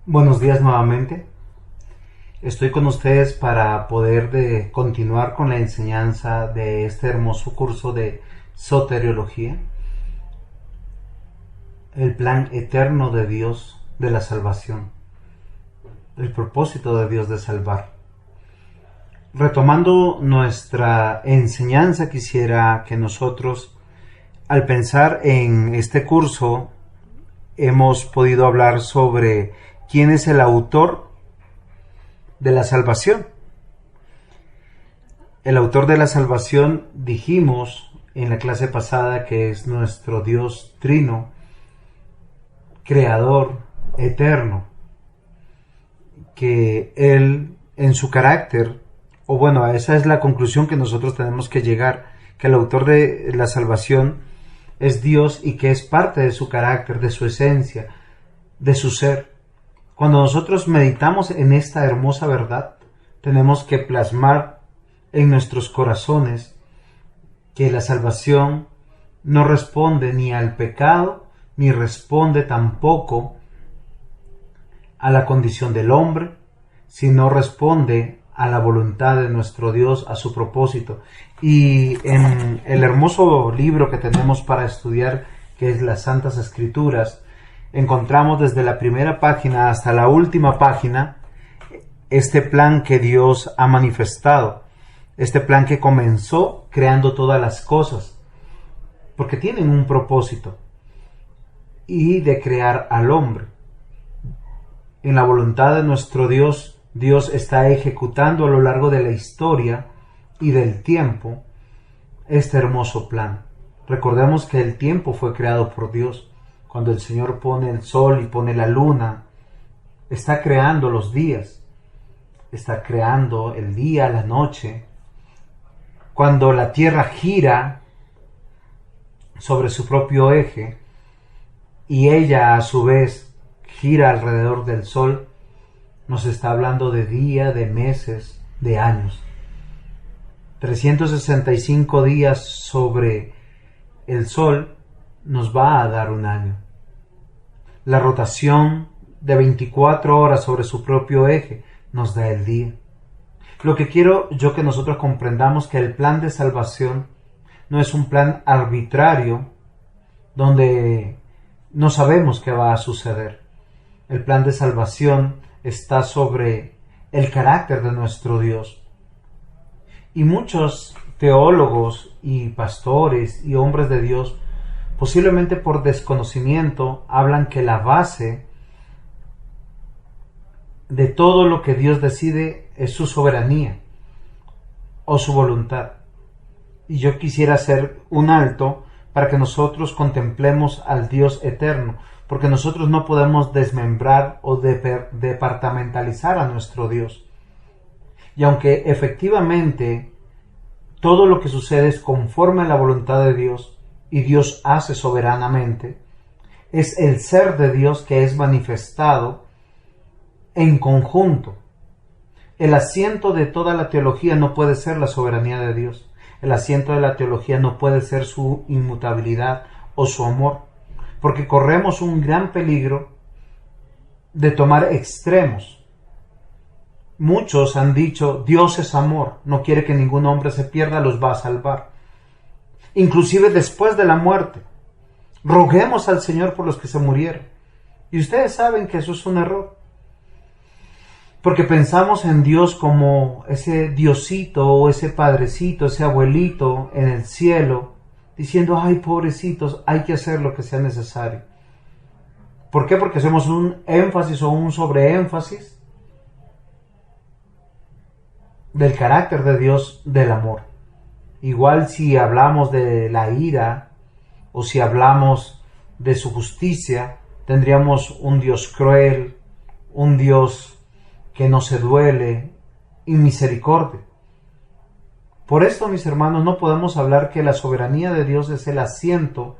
Buenos días nuevamente. Estoy con ustedes para poder continuar con la enseñanza de este hermoso curso de soteriología, el plan eterno de Dios de la salvación, el propósito de Dios de salvar. Retomando nuestra enseñanza, quisiera que nosotros, al pensar en este curso, hemos podido hablar sobre quién es el autor de la salvación. El autor de la salvación, dijimos en la clase pasada, que es nuestro Dios trino, creador, eterno, que Él en su carácter, o bueno, esa es la conclusión que nosotros tenemos que llegar, que el autor de la salvación es Dios y que es parte de su carácter, de su esencia, de su ser. Cuando nosotros meditamos en esta hermosa verdad, tenemos que plasmar en nuestros corazones que la salvación no responde ni al pecado, ni responde tampoco a la condición del hombre, sino responde a la voluntad de nuestro Dios, a su propósito. Y en el hermoso libro que tenemos para estudiar, que es las Santas Escrituras, encontramos desde la primera página hasta la última página este plan que Dios ha manifestado, este plan que comenzó creando todas las cosas, porque tienen un propósito, y de crear al hombre. En la voluntad de nuestro Dios, Dios está ejecutando a lo largo de la historia y del tiempo este hermoso plan. Recordemos que el tiempo fue creado por Dios. Cuando el Señor pone el sol y pone la luna, está creando los días, está creando el día, la noche. Cuando la tierra gira sobre su propio eje y ella a su vez gira alrededor del sol, nos está hablando de día, de meses, de años. 365 días sobre el sol nos va a dar un año. La rotación de 24 horas sobre su propio eje nos da el día. Lo que quiero yo que nosotros comprendamos, que el plan de salvación no es un plan arbitrario donde no sabemos qué va a suceder. El plan de salvación está sobre el carácter de nuestro Dios. Y muchos teólogos y pastores y hombres de Dios, posiblemente por desconocimiento, hablan que la base de todo lo que Dios decide es su soberanía o su voluntad. Y yo quisiera hacer un alto para que nosotros contemplemos al Dios eterno, porque nosotros no podemos desmembrar o departamentalizar a nuestro Dios. Y aunque efectivamente todo lo que sucede es conforme a la voluntad de Dios y Dios hace soberanamente, es el ser de Dios que es manifestado en conjunto. El asiento de toda la teología no puede ser la soberanía de Dios. El asiento de la teología no puede ser su inmutabilidad o su amor, porque corremos un gran peligro de tomar extremos. Muchos han dicho, Dios es amor, no quiere que ningún hombre se pierda, los va a salvar. Inclusive después de la muerte, roguemos al Señor por los que se murieron. Y ustedes saben que eso es un error, porque pensamos en Dios como ese Diosito o ese Padrecito, ese abuelito en el cielo, diciendo, ay, pobrecitos, hay que hacer lo que sea necesario. ¿Por qué? Porque hacemos un énfasis o un sobreénfasis del carácter de Dios del amor. Igual si hablamos de la ira o si hablamos de su justicia, tendríamos un Dios cruel, un Dios que no se duele, inmisericordia. Por esto, mis hermanos, no podemos hablar que la soberanía de Dios es el asiento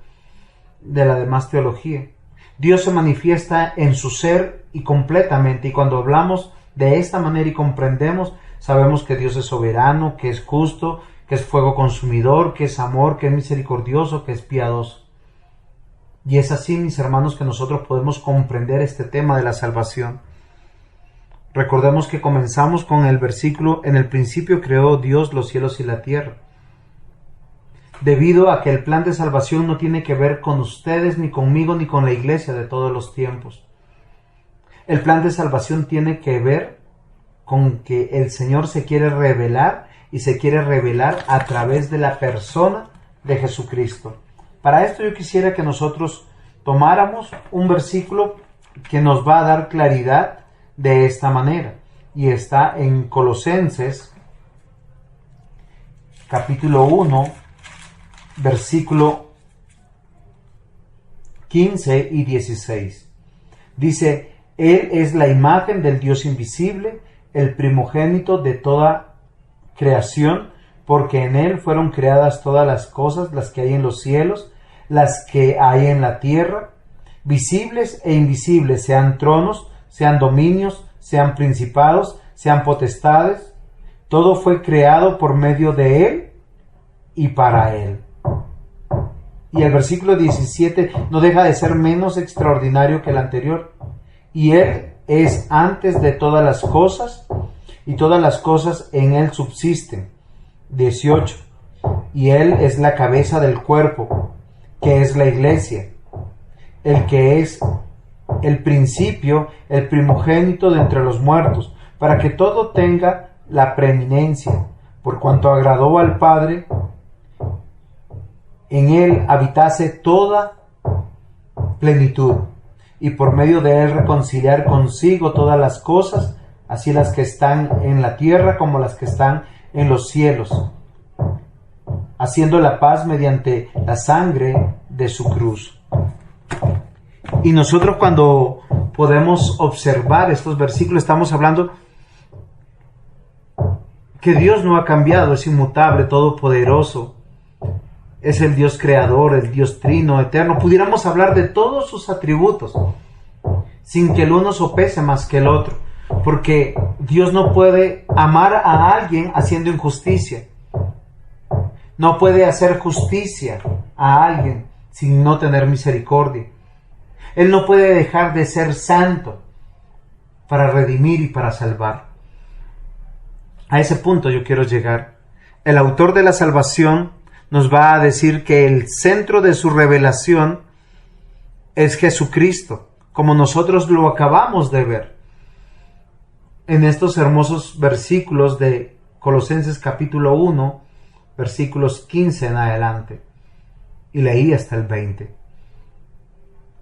de la demás teología. Dios se manifiesta en su ser y completamente, y cuando hablamos de esta manera y comprendemos, sabemos que Dios es soberano, que es justo, que es fuego consumidor, que es amor, que es misericordioso, que es piadoso. Y es así, mis hermanos, que nosotros podemos comprender este tema de la salvación. Recordemos que comenzamos con el versículo: en el principio creó Dios los cielos y la tierra. Debido a que el plan de salvación no tiene que ver con ustedes, ni conmigo, ni con la iglesia de todos los tiempos. El plan de salvación tiene que ver con que el Señor se quiere revelar, y se quiere revelar a través de la persona de Jesucristo. Para esto yo quisiera que nosotros tomáramos un versículo que nos va a dar claridad de esta manera, y está en Colosenses capítulo 1, versículo 15 y 16. Dice: Él es la imagen del Dios invisible, el primogénito de toda creación, porque en Él fueron creadas todas las cosas, las que hay en los cielos, las que hay en la tierra, visibles e invisibles, sean tronos, sean dominios, sean principados, sean potestades. Todo fue creado por medio de Él y para Él. Y el versículo 17 no deja de ser menos extraordinario que el anterior. Y Él es antes de todas las cosas, y todas las cosas en Él subsisten. 18. Y Él es la cabeza del cuerpo, que es la iglesia, el que es el principio, el primogénito de entre los muertos, para que todo tenga la preeminencia, por cuanto agradó al Padre en Él habitase toda plenitud, y por medio de Él reconciliar consigo todas las cosas, así las que están en la tierra como las que están en los cielos, haciendo la paz mediante la sangre de su cruz. Y nosotros, cuando podemos observar estos versículos, estamos hablando que Dios no ha cambiado, es inmutable, todopoderoso, es el Dios creador, el Dios trino, eterno. Pudiéramos hablar de todos sus atributos sin que el uno sopese más que el otro, porque Dios no puede amar a alguien haciendo injusticia, no puede hacer justicia a alguien sin no tener misericordia. Él no puede dejar de ser santo para redimir y para salvar. A ese punto yo quiero llegar. El autor de la salvación nos va a decir que el centro de su revelación es Jesucristo, como nosotros lo acabamos de ver en estos hermosos versículos de Colosenses capítulo 1, versículos 15 en adelante, y leí hasta el 20.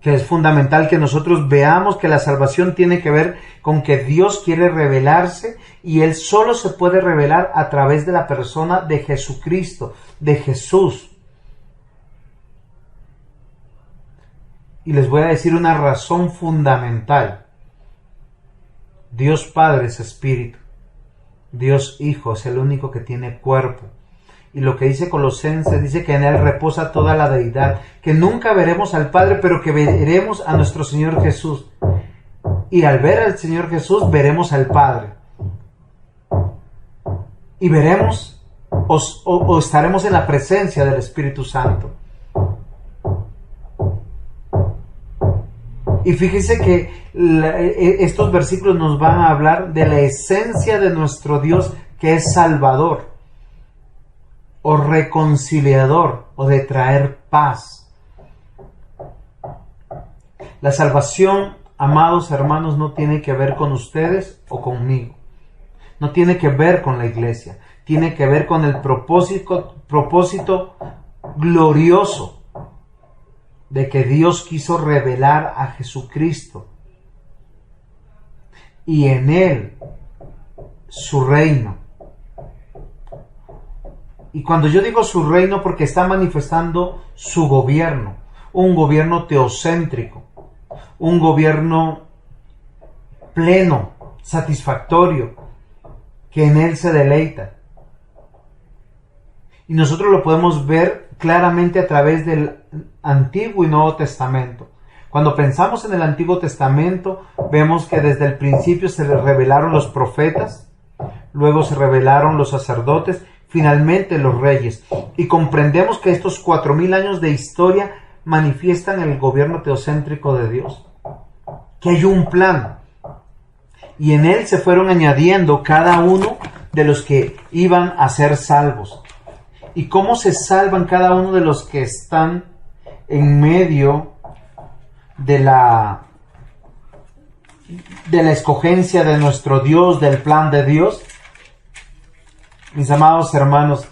Que es fundamental que nosotros veamos que la salvación tiene que ver con que Dios quiere revelarse, y Él solo se puede revelar a través de la persona de Jesucristo, de Jesús. Y les voy a decir una razón fundamental. Dios Padre es Espíritu. Dios Hijo es el único que tiene cuerpo. Y lo que dice Colosenses, dice que en Él reposa toda la deidad, que nunca veremos al Padre, pero que veremos a nuestro Señor Jesús. Y al ver al Señor Jesús, veremos al Padre. Y veremos o estaremos en la presencia del Espíritu Santo. Y fíjense que estos versículos nos van a hablar de la esencia de nuestro Dios, que es Salvador, o reconciliador, o de traer paz. La salvación, amados hermanos, no tiene que ver con ustedes o conmigo. No tiene que ver con la iglesia. Tiene que ver con el propósito glorioso de que Dios quiso revelar a Jesucristo, y en Él su reino. Y cuando yo digo su reino, porque está manifestando su gobierno, un gobierno teocéntrico, un gobierno pleno, satisfactorio, que en Él se deleita. Y nosotros lo podemos ver claramente a través del Antiguo y Nuevo Testamento. Cuando pensamos en el Antiguo Testamento, vemos que desde el principio se revelaron los profetas, luego se revelaron los sacerdotes, finalmente los reyes. Y comprendemos que estos 4000 años de historia manifiestan el gobierno teocéntrico de Dios. Que hay un plan. Y en él se fueron añadiendo cada uno de los que iban a ser salvos. ¿Y cómo se salvan cada uno de los que están en medio de la escogencia de nuestro Dios, del plan de Dios? Mis amados hermanos,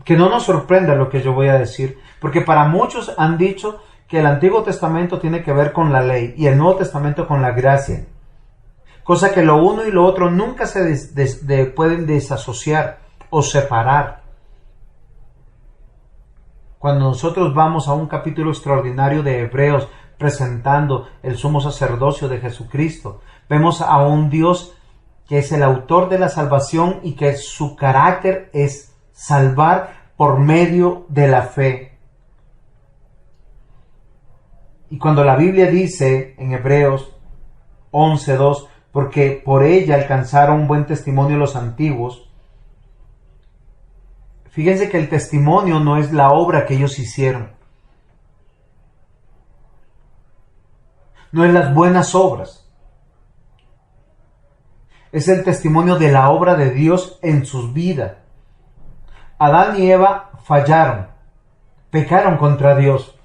que no nos sorprenda lo que yo voy a decir, porque para muchos han dicho que el Antiguo Testamento tiene que ver con la ley y el Nuevo Testamento con la gracia, cosa que lo uno y lo otro nunca se pueden desasociar o separar. Cuando nosotros vamos a un capítulo extraordinario de Hebreos presentando el sumo sacerdocio de Jesucristo, vemos a un Dios que es el autor de la salvación y que su carácter es salvar por medio de la fe. Y cuando la Biblia dice en Hebreos 11:2, porque por ella alcanzaron buen testimonio los antiguos, fíjense que el testimonio no es la obra que ellos hicieron, no es las buenas obras, es el testimonio de la obra de Dios en sus vidas. Adán y Eva fallaron, pecaron contra Dios,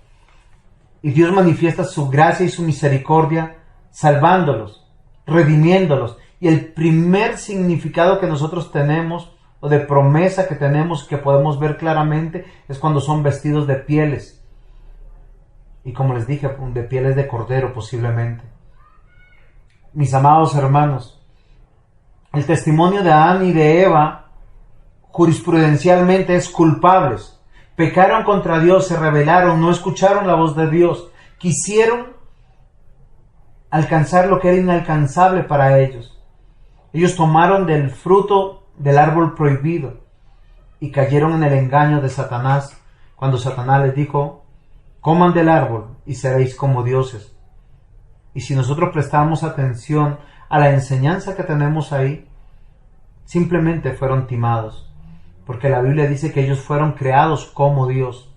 y Dios manifiesta su gracia y su misericordia salvándolos, redimiéndolos. Y el primer significado que nosotros tenemos, o de promesa que tenemos, que podemos ver claramente, es cuando son vestidos de pieles. Y como les dije, de pieles de cordero posiblemente. Mis amados hermanos, el testimonio de Adán y de Eva jurisprudencialmente es culpables. Pecaron contra Dios, se rebelaron, no escucharon la voz de Dios. Quisieron alcanzar lo que era inalcanzable para ellos. Ellos tomaron del fruto del árbol prohibido y cayeron en el engaño de Satanás, cuando Satanás les dijo: coman del árbol y seréis como dioses. Y si nosotros prestamos atención a la enseñanza que tenemos ahí, simplemente fueron timados, porque la Biblia dice que ellos fueron creados como Dios.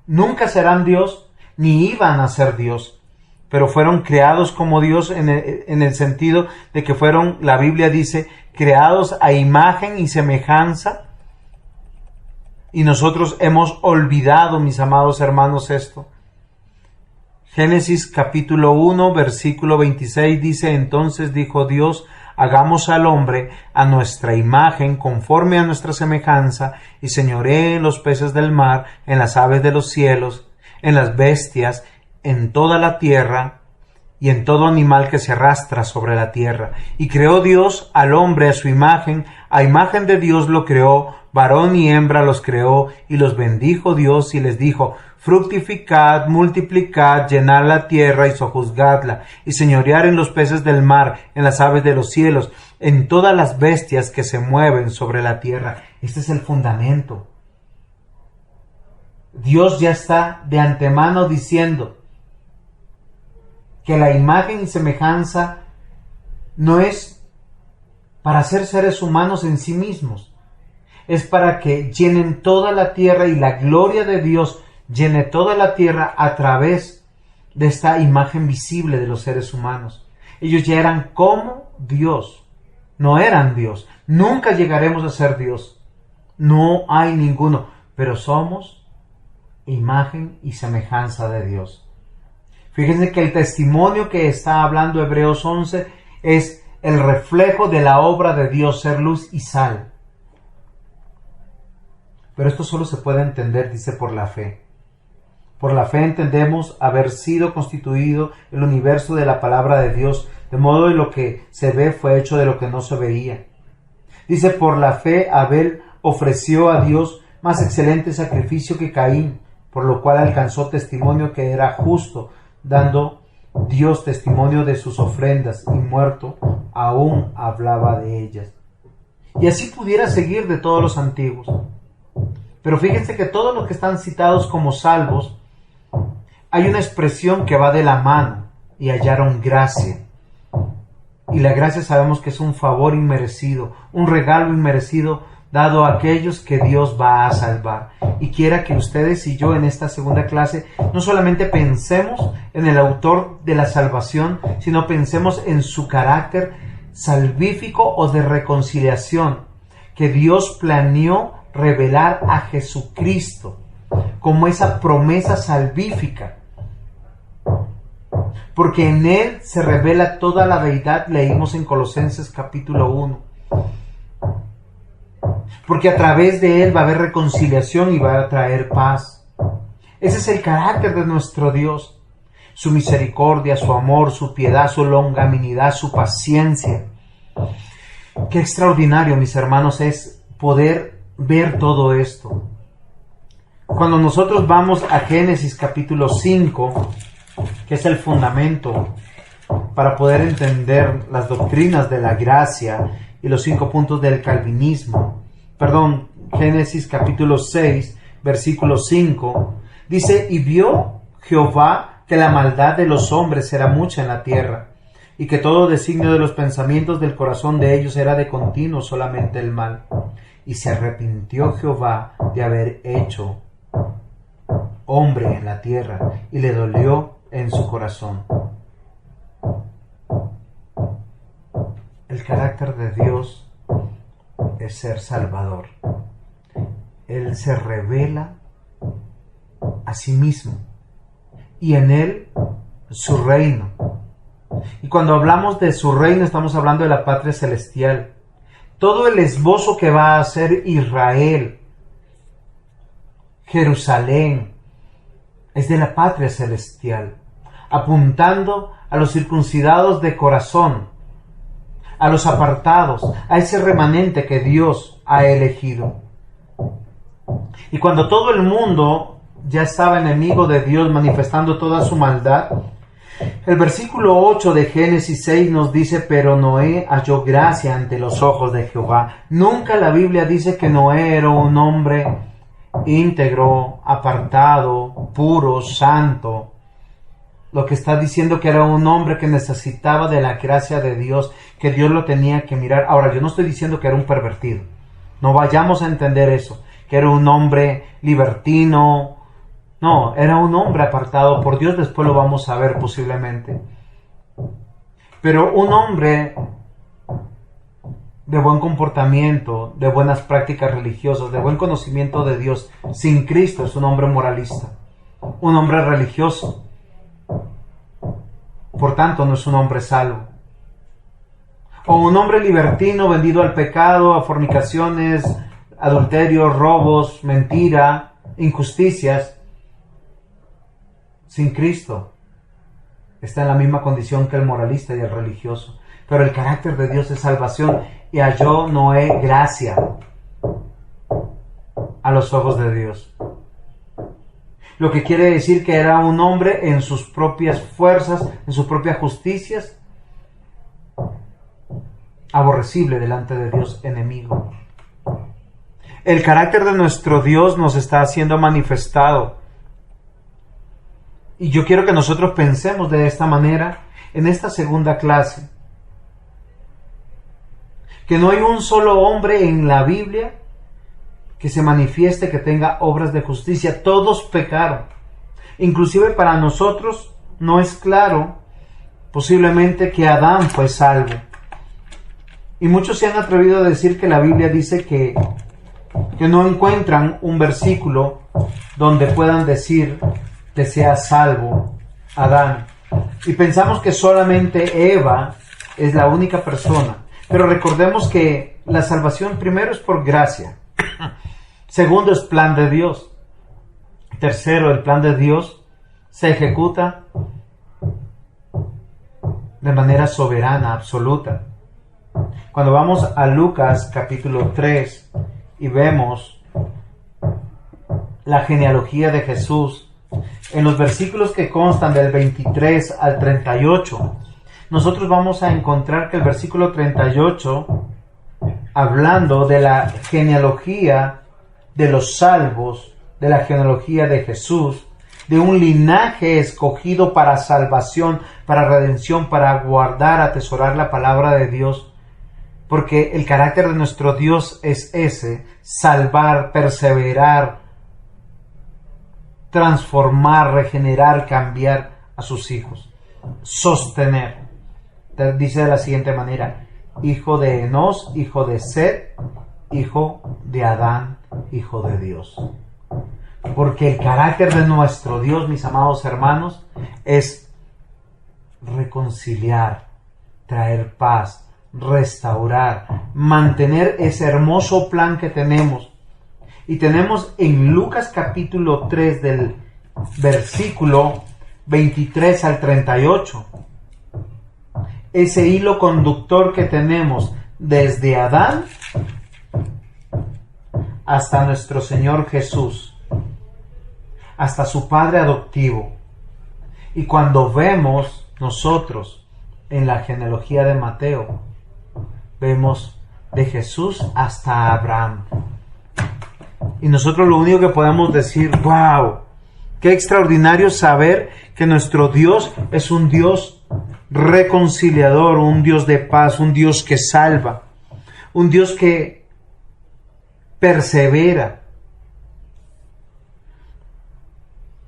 Nunca serán Dios, ni iban a ser Dios, pero fueron creados como Dios en el sentido de que fueron, la Biblia dice, creados a imagen y semejanza. Y nosotros hemos olvidado, mis amados hermanos, esto. Génesis capítulo 1, versículo 26 dice: entonces dijo Dios: hagamos al hombre a nuestra imagen, conforme a nuestra semejanza, y señoree en los peces del mar, en las aves de los cielos, en las bestias, en toda la tierra, y en todo animal que se arrastra sobre la tierra. Y creó Dios al hombre a su imagen de Dios lo creó, varón y hembra los creó, y los bendijo Dios y les dijo: fructificad, multiplicad, llenad la tierra y sojuzgadla, y señorear en los peces del mar, en las aves de los cielos, en todas las bestias que se mueven sobre la tierra. Este es el fundamento. Dios ya está de antemano diciendo que la imagen y semejanza no es para ser seres humanos en sí mismos, es para que llenen toda la tierra y la gloria de Dios llene toda la tierra a través de esta imagen visible de los seres humanos. Ellos ya eran como Dios, no eran Dios. Nunca llegaremos a ser Dios, no hay ninguno, pero somos imagen y semejanza de Dios. Fíjense que el testimonio que está hablando Hebreos 11 es el reflejo de la obra de Dios, ser luz y sal. Pero esto solo se puede entender, dice, por la fe. Por la fe entendemos haber sido constituido el universo de la palabra de Dios, de modo que lo que se ve fue hecho de lo que no se veía. Dice: por la fe Abel ofreció a Dios más excelente sacrificio que Caín, por lo cual alcanzó testimonio que era justo, dando Dios testimonio de sus ofrendas, y muerto aún hablaba de ellas. Y así pudiera seguir de todos los antiguos. Pero fíjense que todos los que están citados como salvos, hay una expresión que va de la mano, y hallaron gracia. Y la gracia sabemos que es un favor inmerecido, un regalo inmerecido dado a aquellos que Dios va a salvar. Y quiera que ustedes y yo en esta segunda clase no solamente pensemos en el autor de la salvación, sino pensemos en su carácter salvífico o de reconciliación, que Dios planeó revelar a Jesucristo como esa promesa salvífica. Porque en Él se revela toda la deidad, leímos en Colosenses capítulo 1. Porque a través de Él va a haber reconciliación y va a traer paz. Ese es el carácter de nuestro Dios. Su misericordia, su amor, su piedad, su longanimidad, su paciencia. Qué extraordinario, mis hermanos, es poder ver todo esto. Cuando nosotros vamos a Génesis capítulo 5, que es el fundamento para poder entender las doctrinas de la gracia y los 5 puntos del calvinismo. Génesis capítulo 6, versículo 5, dice: y vio Jehová que la maldad de los hombres era mucha en la tierra, y que todo designio de los pensamientos del corazón de ellos era de continuo solamente el mal. Y se arrepintió Jehová de haber hecho hombre en la tierra, y le dolió en su corazón. El carácter de Dios es ser salvador. Él se revela a sí mismo y en Él su reino. Y cuando hablamos de su reino estamos hablando de la patria celestial. Todo el esbozo que va a hacer Israel, Jerusalén, es de la patria celestial, apuntando a los circuncidados de corazón, a los apartados, a ese remanente que Dios ha elegido. Y cuando todo el mundo ya estaba enemigo de Dios, manifestando toda su maldad, el versículo 8 de Génesis 6 nos dice: pero Noé halló gracia ante los ojos de Jehová. Nunca la Biblia dice que Noé era un hombre íntegro, apartado, puro, santo. Lo que está diciendo que era un hombre que necesitaba de la gracia de Dios, que Dios lo tenía que mirar. Ahora, yo no estoy diciendo que era un pervertido. No vayamos a entender eso, que era un hombre libertino. No, era un hombre apartado por Dios, después lo vamos a ver posiblemente. Pero un hombre de buen comportamiento, de buenas prácticas religiosas, de buen conocimiento de Dios, sin Cristo, es un hombre moralista, un hombre religioso. Por tanto, no es un hombre salvo. O un hombre libertino, vendido al pecado, a fornicaciones, adulterios, robos, mentira, injusticias. Sin Cristo, está en la misma condición que el moralista y el religioso. Pero el carácter de Dios es salvación, y halló Noé gracia a los ojos de Dios. Lo que quiere decir que era un hombre en sus propias fuerzas, en sus propias justicias, aborrecible delante de Dios, enemigo. El carácter de nuestro Dios nos está siendo manifestado. Y yo quiero que nosotros pensemos de esta manera en esta segunda clase. Que no hay un solo hombre en la Biblia que se manifieste, que tenga obras de justicia. Todos pecaron. Inclusive para nosotros no es claro posiblemente que Adán fue salvo. Y muchos se han atrevido a decir que la Biblia dice que no encuentran un versículo donde puedan decir que sea salvo Adán. Y pensamos que solamente Eva es la única persona. Pero recordemos que la salvación primero es por gracia. Segundo es plan de Dios. Tercero, el plan de Dios se ejecuta de manera soberana, absoluta. Cuando vamos a Lucas capítulo 3 y vemos la genealogía de Jesús, en los versículos que constan del 23 al 38, nosotros vamos a encontrar que el versículo 38, hablando de la genealogía de los salvos, de la genealogía de Jesús, de un linaje escogido para salvación, para redención, para guardar, atesorar la palabra de Dios. Porque el carácter de nuestro Dios es ese: salvar, perseverar, transformar, regenerar, cambiar a sus hijos, sostener. Dice de la siguiente manera: hijo de Enos, hijo de Set, hijo de Adán, hijo de Dios. Porque el carácter de nuestro Dios, mis amados hermanos, es reconciliar, traer paz, restaurar, mantener ese hermoso plan que tenemos. Y tenemos en Lucas capítulo 3 del versículo 23 al 38, ese hilo conductor que tenemos desde Adán hasta nuestro Señor Jesús, hasta su Padre adoptivo. Y cuando vemos nosotros en la genealogía de Mateo, vemos de Jesús hasta Abraham. Y nosotros lo único que podemos decir: ¡wow! ¡Qué extraordinario saber que nuestro Dios es un Dios reconciliador, un Dios de paz, un Dios que salva, un Dios que persevera,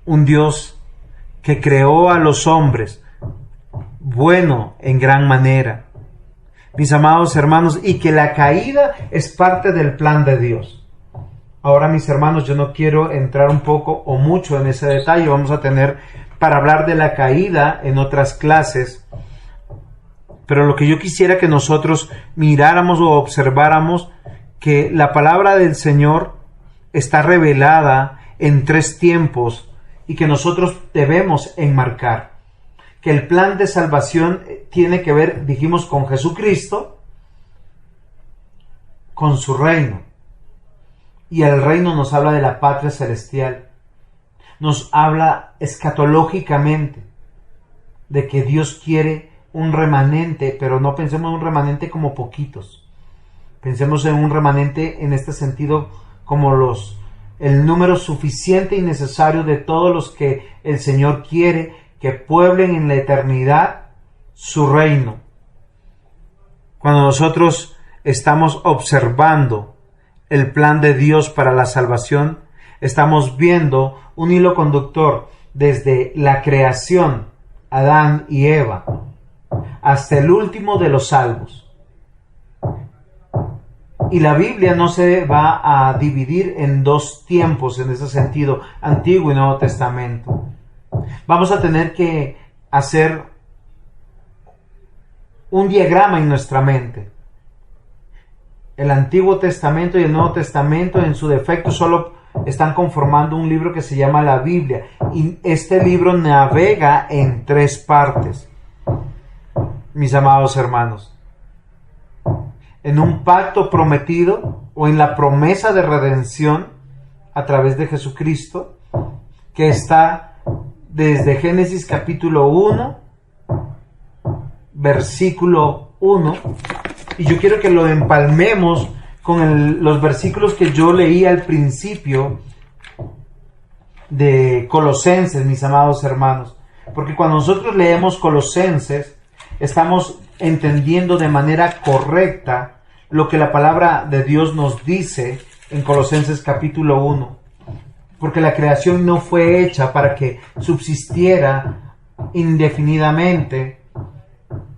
un Dios que creó a los hombres bueno en gran manera, mis amados hermanos, y que la caída es parte del plan de Dios. Ahora, mis hermanos, yo no quiero entrar un poco o mucho en ese detalle. Vamos a tener para hablar de la caída en otras clases. Pero lo que yo quisiera que nosotros miráramos o observáramos, que la palabra del Señor está revelada en 3 tiempos y que nosotros debemos enmarcar. Que el plan de salvación tiene que ver, dijimos, con Jesucristo, con su reino. Y el reino nos habla de la patria celestial. Nos habla escatológicamente de que Dios quiere un remanente, pero no pensemos en un remanente como poquitos. Pensemos en un remanente en este sentido como el número suficiente y necesario de todos los que el Señor quiere que pueblen en la eternidad su reino. Cuando nosotros estamos observando el plan de Dios para la salvación, estamos viendo un hilo conductor desde la creación, Adán y Eva, hasta el último de los salvos. Y la Biblia no se va a dividir en 2 tiempos en ese sentido, Antiguo y Nuevo Testamento. Vamos a tener que hacer un diagrama en nuestra mente. El Antiguo Testamento y el Nuevo Testamento en su defecto solo están conformando un libro que se llama la Biblia. Y este libro navega en 3 partes, mis amados hermanos. En un pacto prometido o en la promesa de redención a través de Jesucristo, que está desde Génesis capítulo 1, versículo 1. Y yo quiero que lo empalmemos con los versículos que yo leí al principio de Colosenses, mis amados hermanos. Porque cuando nosotros leemos Colosenses, estamos entendiendo de manera correcta lo que la palabra de Dios nos dice en Colosenses capítulo 1. Porque la creación no fue hecha para que subsistiera indefinidamente,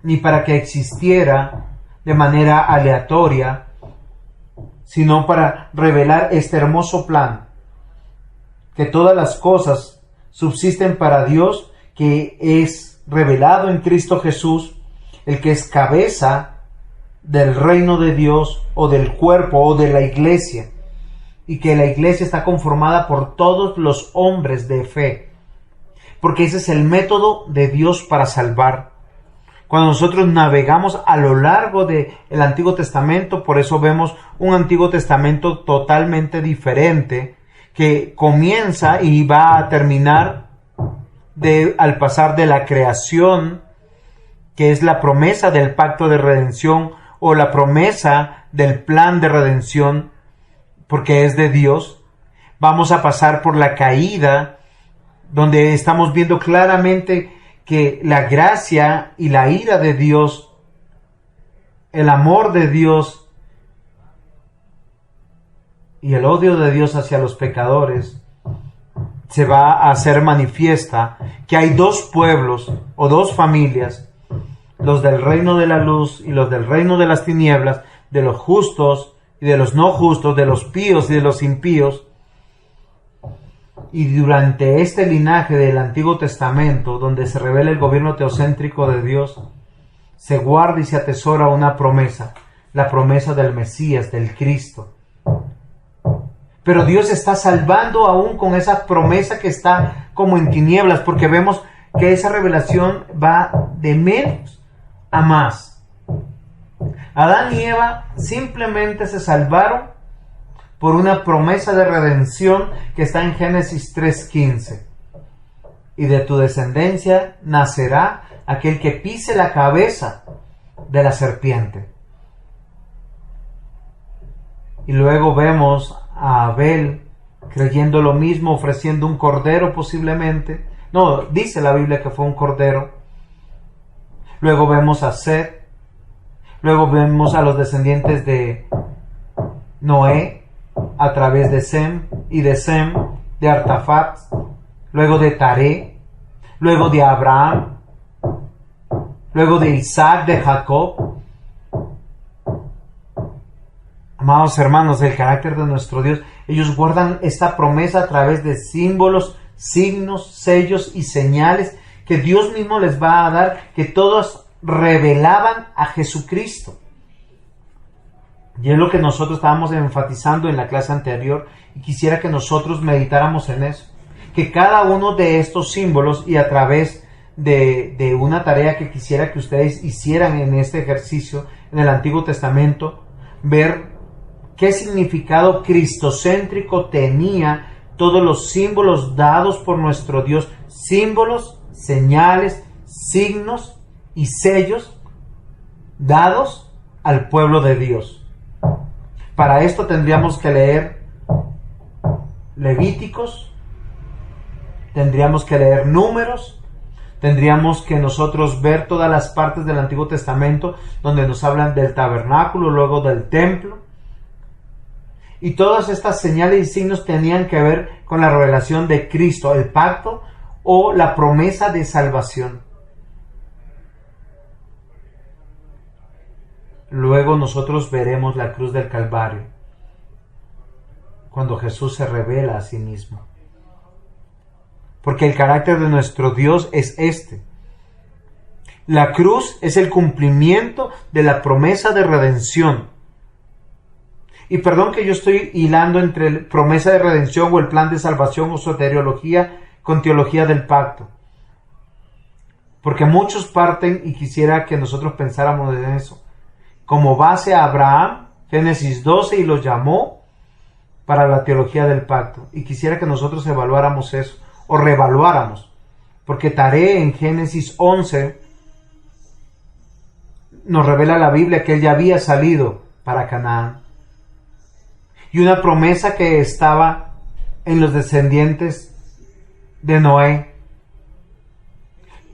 ni para que existiera de manera aleatoria, sino para revelar este hermoso plan, que todas las cosas subsisten para Dios, que es revelado en Cristo Jesús, el que es cabeza del reino de Dios, o del cuerpo, o de la iglesia, y que la iglesia está conformada por todos los hombres de fe, porque ese es el método de Dios para salvar. Cuando nosotros navegamos a lo largo del Antiguo Testamento, por eso vemos un Antiguo Testamento totalmente diferente, que comienza y va a terminar al pasar de la creación, que es la promesa del pacto de redención o la promesa del plan de redención, porque es de Dios, Vamos a pasar por la caída, donde estamos viendo claramente que la gracia y la ira de Dios, el amor de Dios y el odio de Dios hacia los pecadores se va a hacer manifiesta, que hay dos pueblos o dos familias, los del reino de la luz y los del reino de las tinieblas, de los justos y de los no justos, de los píos y de los impíos. Y durante este linaje del Antiguo Testamento, donde se revela el gobierno teocéntrico de Dios, se guarda y se atesora una promesa, la promesa del Mesías, del Cristo. Pero Dios está salvando aún con esa promesa que está como en tinieblas, porque vemos que esa revelación va de menos a más. Adán y Eva simplemente se salvaron por una promesa de redención que está en Génesis 3:15. Y de tu descendencia nacerá aquel que pise la cabeza de la serpiente. Y luego vemos a Abel creyendo lo mismo, ofreciendo un cordero posiblemente. No, dice la Biblia que fue un cordero. Luego vemos a Set. Luego vemos a los descendientes de Noé a través de Sem y de Sem, de Artafat, luego de Taré, luego de Abraham, luego de Isaac, de Jacob. Amados hermanos, el carácter de nuestro Dios, ellos guardan esta promesa a través de símbolos, signos, sellos y señales que Dios mismo les va a dar, que todos revelaban a Jesucristo. Y es lo que nosotros estábamos enfatizando en la clase anterior, y quisiera que nosotros meditáramos en eso. Que cada uno de estos símbolos, y a través de una tarea que quisiera que ustedes hicieran en este ejercicio, en el Antiguo Testamento, ver qué significado cristocéntrico tenía todos los símbolos dados por nuestro Dios, símbolos, señales, signos y sellos dados al pueblo de Dios. Para esto tendríamos que leer Levíticos, tendríamos que leer Números, tendríamos que nosotros ver todas las partes del Antiguo Testamento donde nos hablan del tabernáculo, luego del templo. Y todas estas señales y signos tenían que ver con la revelación de Cristo, el pacto o la promesa de salvación. Luego nosotros veremos la cruz del Calvario, cuando Jesús se revela a sí mismo. Porque el carácter de nuestro Dios es este. La cruz es el cumplimiento de la promesa de redención. Y perdón que yo estoy hilando entre promesa de redención o el plan de salvación o soteriología con teología del pacto. Porque muchos parten, y quisiera que nosotros pensáramos en eso, como base a Abraham, Génesis 12, y los llamó para la teología del pacto. Y quisiera que nosotros evaluáramos eso, o reevaluáramos. Porque Taré en Génesis 11 nos revela la Biblia que él ya había salido para Canaán. Y una promesa que estaba en los descendientes de Noé.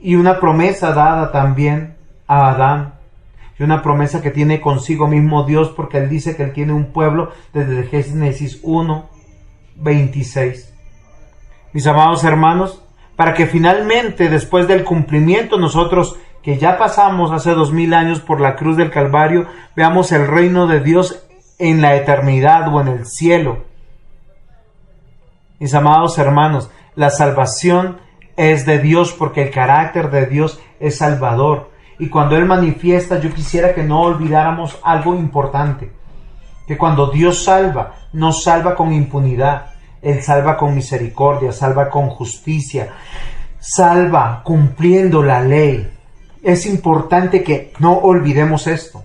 Y una promesa dada también a Adán. Y una promesa que tiene consigo mismo Dios, porque Él dice que Él tiene un pueblo desde Génesis 1:26. Mis amados hermanos, para que finalmente, después del cumplimiento, nosotros que ya pasamos hace 2000 años por la cruz del Calvario, veamos el reino de Dios en la eternidad o en el cielo. Mis amados hermanos, la salvación es de Dios, porque el carácter de Dios es salvador. Y cuando Él manifiesta, yo quisiera que no olvidáramos algo importante, que cuando Dios salva, no salva con impunidad. Él salva con misericordia, salva con justicia, salva cumpliendo la ley. Es importante que no olvidemos esto,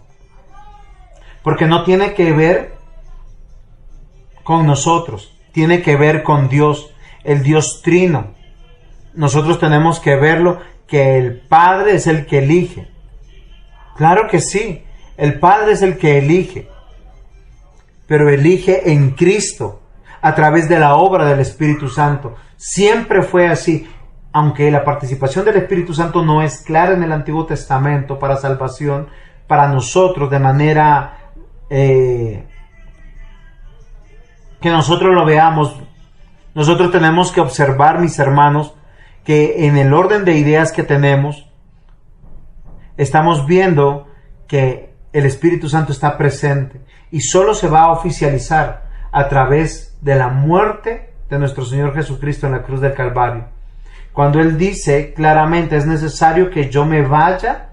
porque no tiene que ver con nosotros, tiene que ver con Dios, el Dios Trino. Nosotros tenemos que verlo, que el Padre es el que elige. Claro que sí, el Padre es el que elige, pero elige en Cristo a través de la obra del Espíritu Santo. Siempre fue así. Aunque la participación del Espíritu Santo no es clara en el Antiguo Testamento para salvación, para nosotros de manera que nosotros lo veamos, nosotros tenemos que observar, mis hermanos, que en el orden de ideas que tenemos, estamos viendo que el Espíritu Santo está presente y solo se va a oficializar a través de la muerte de nuestro Señor Jesucristo en la cruz del Calvario. Cuando Él dice claramente, es necesario que yo me vaya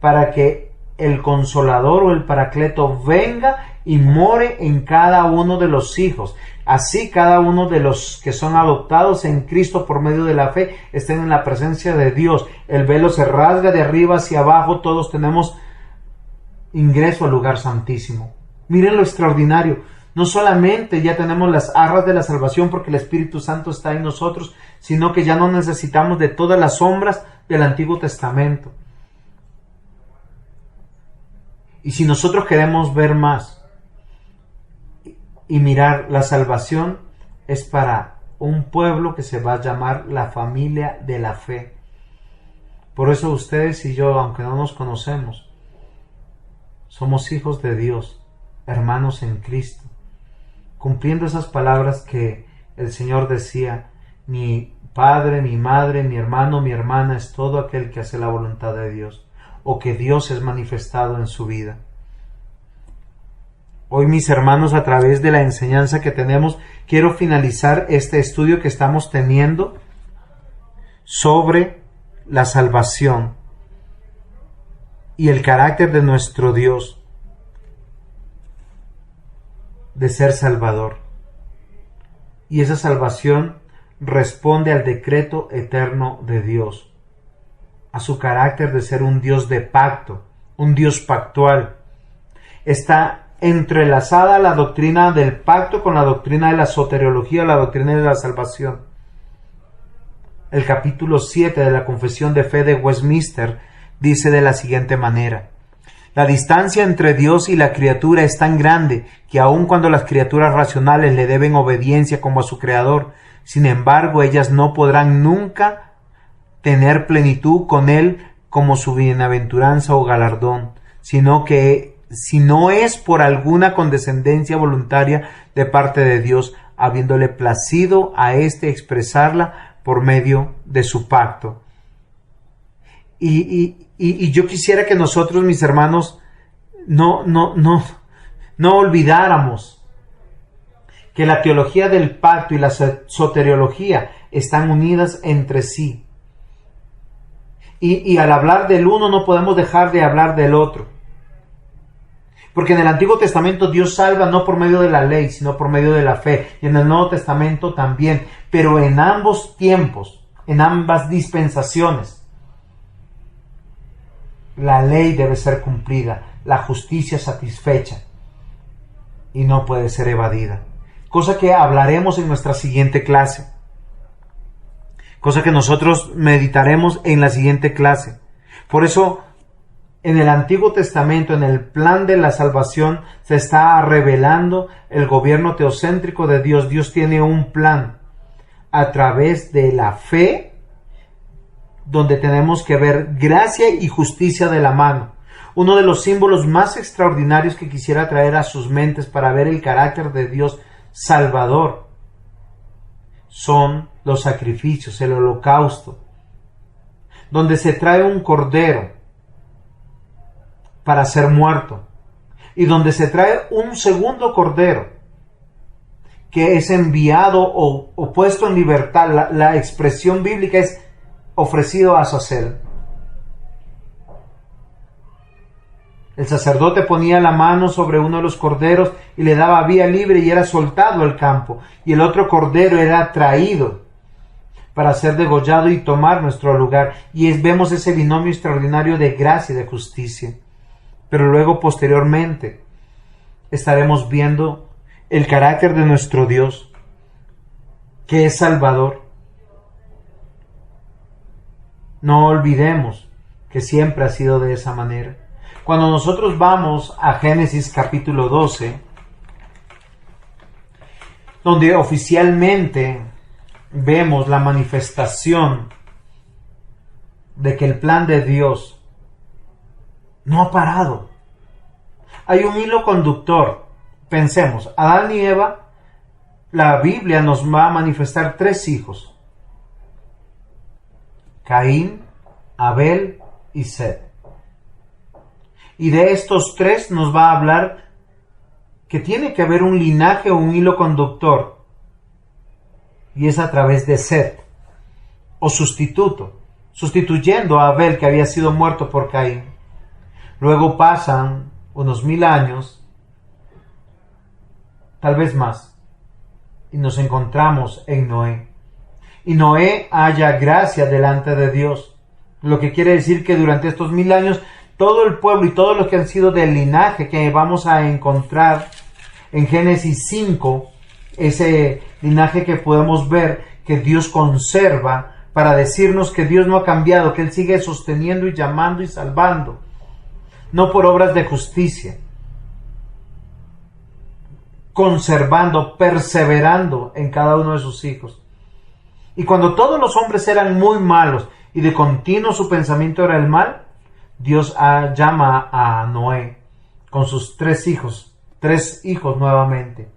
para que el Consolador o el Paracleto venga y more en cada uno de los hijos. Así cada uno de los que son adoptados en Cristo por medio de la fe estén en la presencia de Dios. El velo se rasga de arriba hacia abajo, todos tenemos ingreso al lugar santísimo. Miren lo extraordinario. No solamente ya tenemos las arras de la salvación porque el Espíritu Santo está en nosotros, sino que ya no necesitamos de todas las sombras del Antiguo Testamento. Y si nosotros queremos ver más y mirar, la salvación es para un pueblo que se va a llamar la familia de la fe. Por eso ustedes y yo, aunque no nos conocemos, somos hijos de Dios, hermanos en Cristo, cumpliendo esas palabras que el Señor decía: mi padre, mi madre, mi hermano, mi hermana es todo aquel que hace la voluntad de Dios, o que Dios es manifestado en su vida. Hoy, mis hermanos, a través de la enseñanza que tenemos, quiero finalizar este estudio que estamos teniendo sobre la salvación y el carácter de nuestro Dios de ser Salvador. Y esa salvación responde al decreto eterno de Dios, a su carácter de ser un Dios de pacto, un Dios pactual. Está entrelazada la doctrina del pacto con la doctrina de la soteriología, la doctrina de la salvación. El capítulo 7 de la Confesión de Fe de Westminster dice de la siguiente manera: la distancia entre Dios y la criatura es tan grande que aun cuando las criaturas racionales le deben obediencia como a su Creador, sin embargo ellas no podrán nunca tener plenitud con Él como su bienaventuranza o galardón, sino que si no es por alguna condescendencia voluntaria de parte de Dios, habiéndole placido a éste expresarla por medio de su pacto. Y yo quisiera que nosotros, mis hermanos, no olvidáramos que la teología del pacto y la soteriología están unidas entre sí. Y al hablar del uno no podemos dejar de hablar del otro. Porque en el Antiguo Testamento Dios salva no por medio de la ley, sino por medio de la fe. Y en el Nuevo Testamento también. Pero en ambos tiempos, en ambas dispensaciones, la ley debe ser cumplida, la justicia satisfecha y no puede ser evadida. Cosa que hablaremos en nuestra siguiente clase. Cosa que nosotros meditaremos en la siguiente clase. Por eso, en el Antiguo Testamento, en el plan de la salvación, se está revelando el gobierno teocéntrico de Dios. Dios tiene un plan a través de la fe, donde tenemos que ver gracia y justicia de la mano. Uno de los símbolos más extraordinarios que quisiera traer a sus mentes para ver el carácter de Dios Salvador son los sacrificios, el holocausto, donde se trae un cordero para ser muerto y donde se trae un segundo cordero que es enviado o puesto en libertad. La expresión bíblica es ofrecido a Azazel. El sacerdote ponía la mano sobre uno de los corderos y le daba vía libre y era soltado al campo, y el otro cordero era traído para ser degollado y tomar nuestro lugar. Y vemos ese binomio extraordinario de gracia y de justicia. Pero luego, posteriormente, estaremos viendo el carácter de nuestro Dios, que es Salvador. No olvidemos que siempre ha sido de esa manera. Cuando nosotros vamos a Génesis capítulo 12, donde oficialmente vemos la manifestación de que el plan de Dios no ha parado. Hay un hilo conductor. Pensemos, Adán y Eva, la Biblia nos va a manifestar 3 hijos: Caín, Abel y Set. Y de estos 3 nos va a hablar que tiene que haber un linaje o un hilo conductor, y es a través de Set, o sustituto, sustituyendo a Abel, que había sido muerto por Caín. Luego pasan unos 1000 años, tal vez más, y nos encontramos en Noé. Y Noé halla gracia delante de Dios, lo que quiere decir que durante estos 1000 años todo el pueblo y todos los que han sido del linaje que vamos a encontrar en Génesis 5, ese linaje que podemos ver que Dios conserva para decirnos que Dios no ha cambiado, que Él sigue sosteniendo y llamando y salvando, no por obras de justicia, conservando, perseverando en cada uno de sus hijos. Y cuando todos los hombres eran muy malos y de continuo su pensamiento era el mal, Dios llama a Noé con sus 3 hijos nuevamente: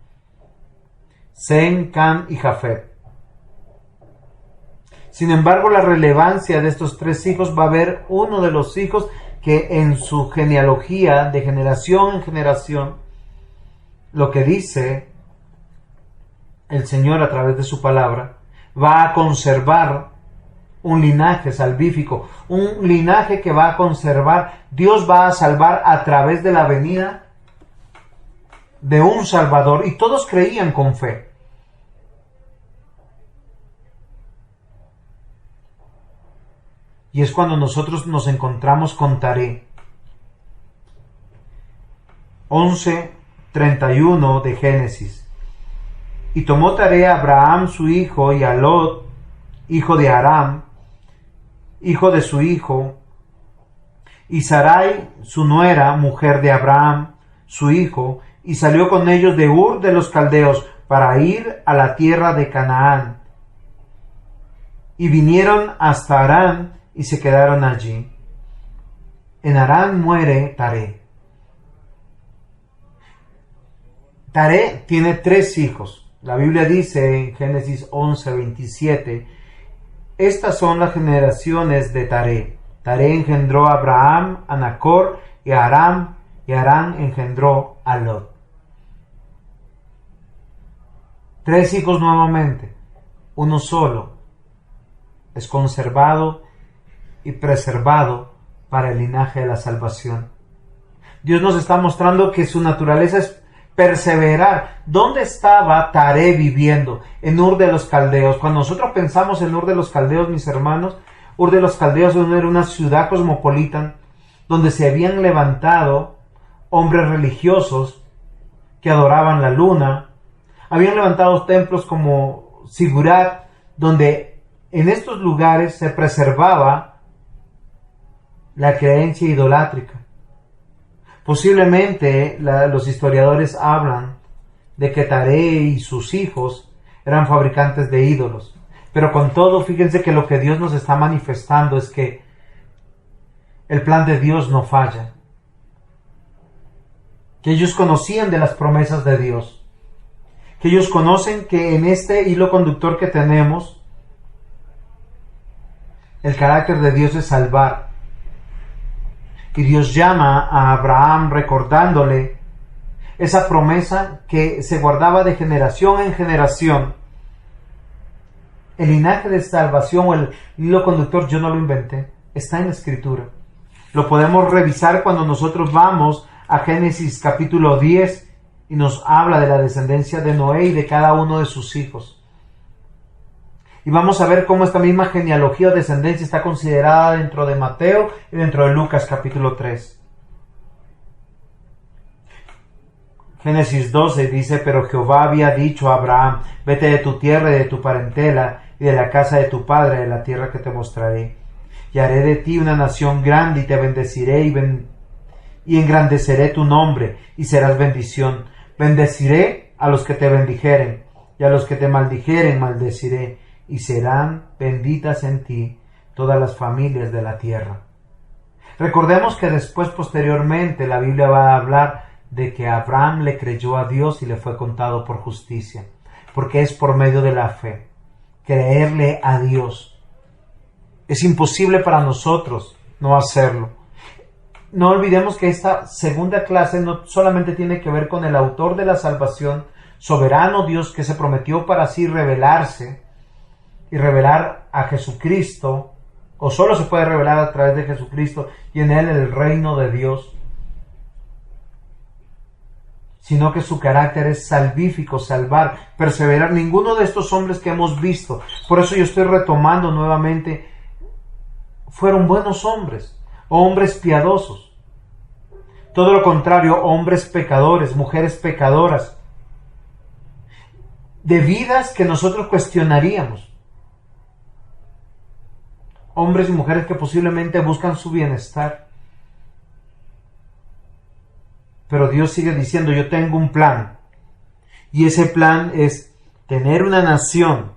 Sem, Cam y Jafet. Sin embargo, la relevancia de estos 3 hijos va a haber uno de los hijos que en su genealogía, de generación en generación, lo que dice el Señor a través de su palabra, va a conservar un linaje salvífico, un linaje que va a conservar. Dios va a salvar a través de la venida de un Salvador, y todos creían con fe. Y es cuando nosotros nos encontramos con Taré. 11:31 de Génesis. Y tomó Taré a Abraham su hijo y a Lot, hijo de Aram, hijo de su hijo, y Sarai su nuera, mujer de Abraham su hijo, y salió con ellos de Ur de los Caldeos para ir a la tierra de Canaán. Y vinieron hasta Harán y se quedaron allí. En Harán muere Taré. Taré tiene 3 hijos. La Biblia dice en Génesis 11:27, estas son las generaciones de Taré. Taré engendró a Abraham, a Nacor y a Aram, y Aram engendró a Lot. 3 hijos nuevamente, uno solo, es conservado y preservado para el linaje de la salvación. Dios nos está mostrando que su naturaleza es perseverar. ¿Dónde estaba Taré viviendo? En Ur de los Caldeos. Cuando nosotros pensamos en Ur de los Caldeos, mis hermanos, Ur de los Caldeos era una ciudad cosmopolita donde se habían levantado hombres religiosos que adoraban la luna. Habían levantado templos como Sigurat, donde en estos lugares se preservaba la creencia idolátrica. Posiblemente los historiadores hablan de que Taré y sus hijos eran fabricantes de ídolos. Pero con todo, fíjense que lo que Dios nos está manifestando es que el plan de Dios no falla. Que ellos conocían de las promesas de Dios. Que ellos conocen que en este hilo conductor que tenemos, el carácter de Dios es salvar. Y Dios llama a Abraham recordándole esa promesa que se guardaba de generación en generación. El linaje de salvación o el hilo conductor yo no lo inventé, está en la Escritura. Lo podemos revisar cuando nosotros vamos a Génesis capítulo 10 y nos habla de la descendencia de Noé y de cada uno de sus hijos. Y vamos a ver cómo esta misma genealogía o descendencia está considerada dentro de Mateo y dentro de Lucas capítulo 3. Génesis 12 dice, pero Jehová había dicho a Abraham, vete de tu tierra y de tu parentela y de la casa de tu padre, de la tierra que te mostraré. Y haré de ti una nación grande y te bendeciré y engrandeceré tu nombre y serás bendición. Bendeciré a los que te bendijeren y a los que te maldijeren maldeciré, y serán benditas en ti todas las familias de la tierra. Recordemos que después, posteriormente, la Biblia va a hablar de que Abraham le creyó a Dios y le fue contado por justicia, porque es por medio de la fe, creerle a Dios. Es imposible para nosotros no hacerlo. No olvidemos que esta segunda clase no solamente tiene que ver con el autor de la salvación, soberano Dios que se prometió para así revelarse y revelar a Jesucristo, o solo se puede revelar a través de Jesucristo y en él el reino de Dios, sino que su carácter es salvífico, salvar, perseverar. Ninguno de estos hombres que hemos visto, por eso yo estoy retomando nuevamente, fueron buenos hombres, hombres piadosos. Todo lo contrario, hombres pecadores, mujeres pecadoras, de vidas que nosotros cuestionaríamos. Hombres y mujeres que posiblemente buscan su bienestar. Pero Dios sigue diciendo, yo tengo un plan. Y ese plan es tener una nación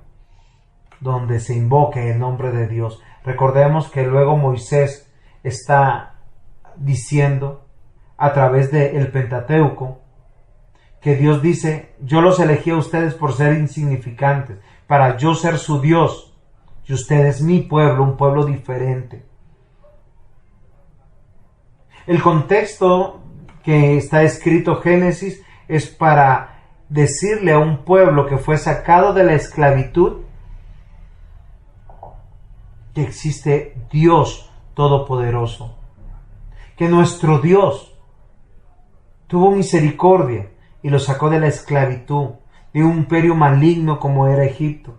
donde se invoque el nombre de Dios. Recordemos que luego Moisés está diciendo a través del Pentateuco que Dios dice, yo los elegí a ustedes por ser insignificantes, para yo ser su Dios. Y ustedes mi pueblo, un pueblo diferente. El contexto que está escrito Génesis es para decirle a un pueblo que fue sacado de la esclavitud que existe Dios Todopoderoso, que nuestro Dios tuvo misericordia y lo sacó de la esclavitud, de un imperio maligno como era Egipto.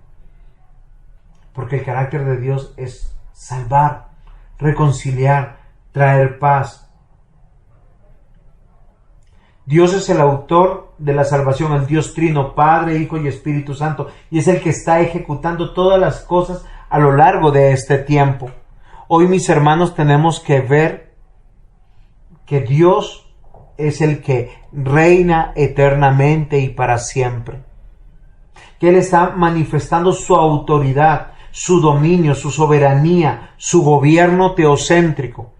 Porque el carácter de Dios es salvar, reconciliar, traer paz. Dios es el autor de la salvación, el Dios Trino, Padre, Hijo y Espíritu Santo, y es el que está ejecutando todas las cosas a lo largo de este tiempo. Hoy, mis hermanos, tenemos que ver que Dios es el que reina eternamente y para siempre. Que Él está manifestando su autoridad, su dominio, su soberanía, su gobierno teocéntrico.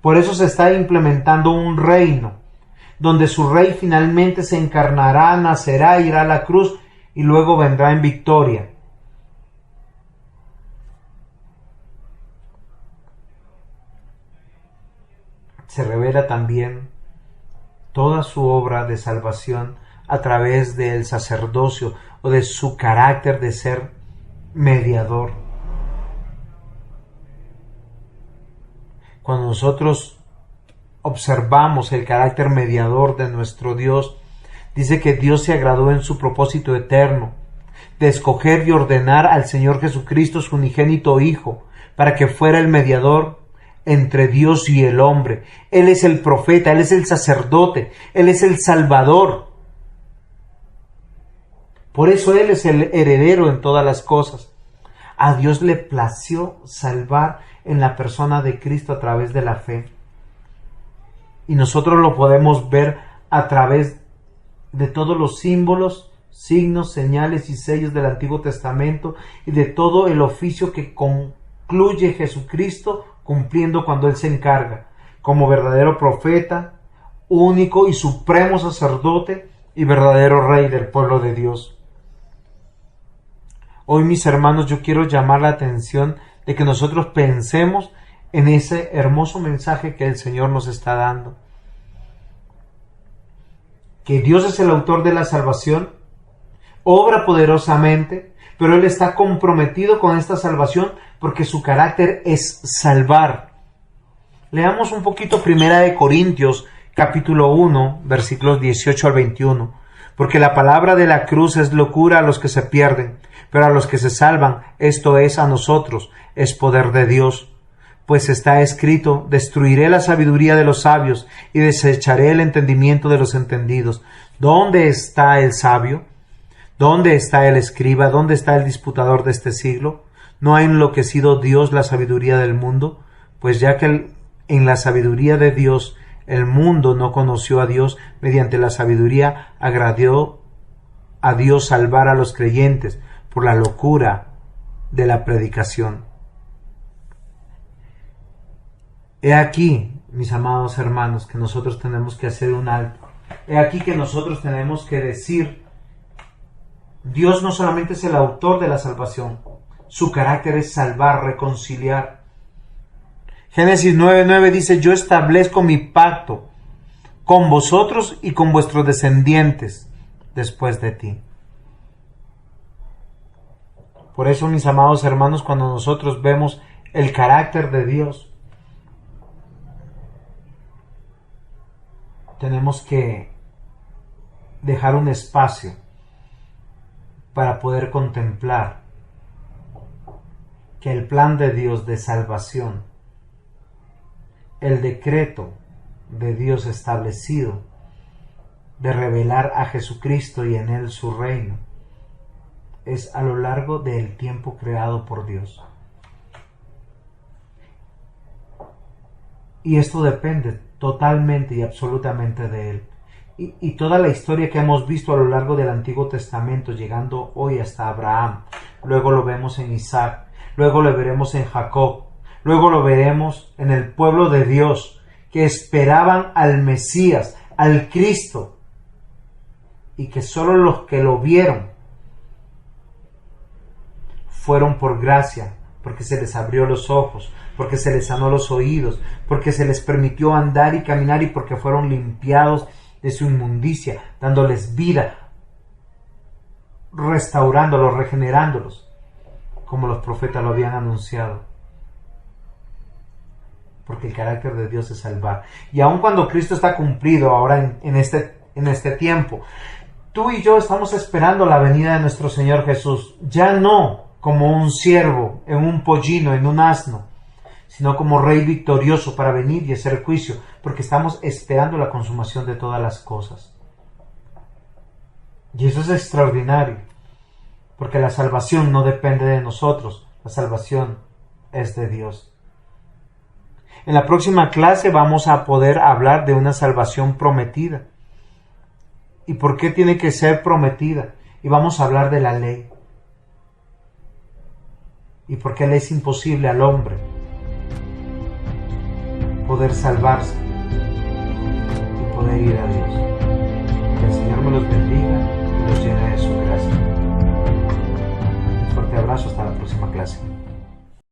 Por eso se está implementando un reino, donde su rey finalmente se encarnará, nacerá, irá a la cruz y luego vendrá en victoria. Se revela también toda su obra de salvación a través del sacerdocio o de su carácter de ser mediador. Cuando nosotros observamos el carácter mediador de nuestro Dios, dice que Dios se agradó en su propósito eterno de escoger y ordenar al Señor Jesucristo, su unigénito Hijo, para que fuera el mediador entre Dios y el hombre. Él es el profeta, Él es el sacerdote, Él es el salvador. Por eso Él es el heredero en todas las cosas. A Dios le plació salvar en la persona de Cristo a través de la fe. Y nosotros lo podemos ver a través de todos los símbolos, signos, señales y sellos del Antiguo Testamento y de todo el oficio que concluye Jesucristo cumpliendo cuando Él se encarga, como verdadero profeta, único y supremo sacerdote y verdadero rey del pueblo de Dios. Hoy, mis hermanos, yo quiero llamar la atención de que nosotros pensemos en ese hermoso mensaje que el Señor nos está dando. Que Dios es el autor de la salvación, obra poderosamente, pero Él está comprometido con esta salvación porque su carácter es salvar. Leamos un poquito 1 Corintios, capítulo 1, versículos 18 al 21. Porque la palabra de la cruz es locura a los que se pierden, pero a los que se salvan, esto es a nosotros, es poder de Dios. Pues está escrito, destruiré la sabiduría de los sabios y desecharé el entendimiento de los entendidos. ¿Dónde está el sabio? ¿Dónde está el escriba? ¿Dónde está el disputador de este siglo? ¿No ha enloquecido Dios la sabiduría del mundo? Pues ya que en la sabiduría de Dios el mundo no conoció a Dios, mediante la sabiduría agradó a Dios salvar a los creyentes por la locura de la predicación. He aquí, mis amados hermanos, que nosotros tenemos que hacer un alto. He aquí que nosotros tenemos que decir, Dios no solamente es el autor de la salvación, su carácter es salvar, reconciliar. Génesis 9:9 dice, yo establezco mi pacto con vosotros y con vuestros descendientes después de ti. Por eso, mis amados hermanos, cuando nosotros vemos el carácter de Dios, tenemos que dejar un espacio para poder contemplar que el plan de Dios de salvación, el decreto de Dios establecido de revelar a Jesucristo y en él su reino, es a lo largo del tiempo creado por Dios. Y esto depende totalmente y absolutamente de él. Y toda la historia que hemos visto a lo largo del Antiguo Testamento, llegando hoy hasta Abraham, luego lo vemos en Isaac, luego lo veremos en Jacob, luego lo veremos en el pueblo de Dios, que esperaban al Mesías, al Cristo, y que solo los que lo vieron fueron por gracia, porque se les abrió los ojos, porque se les sanó los oídos, porque se les permitió andar y caminar y porque fueron limpiados de su inmundicia, dándoles vida, restaurándolos, regenerándolos, como los profetas lo habían anunciado. Porque el carácter de Dios es salvar. Y aun cuando Cristo está cumplido ahora en este tiempo, tú y yo estamos esperando la venida de nuestro Señor Jesús, ya no como un siervo en un pollino, en un asno, sino como Rey victorioso para venir y hacer juicio, porque estamos esperando la consumación de todas las cosas. Y eso es extraordinario, porque la salvación no depende de nosotros, la salvación es de Dios. En la próxima clase vamos a poder hablar de una salvación prometida. ¿Y por qué tiene que ser prometida? Y vamos a hablar de la ley. ¿Y por qué le es imposible al hombre poder salvarse y poder ir a Dios? Que el Señor me los bendiga y los llene de su gracia. Un fuerte abrazo, hasta la próxima clase.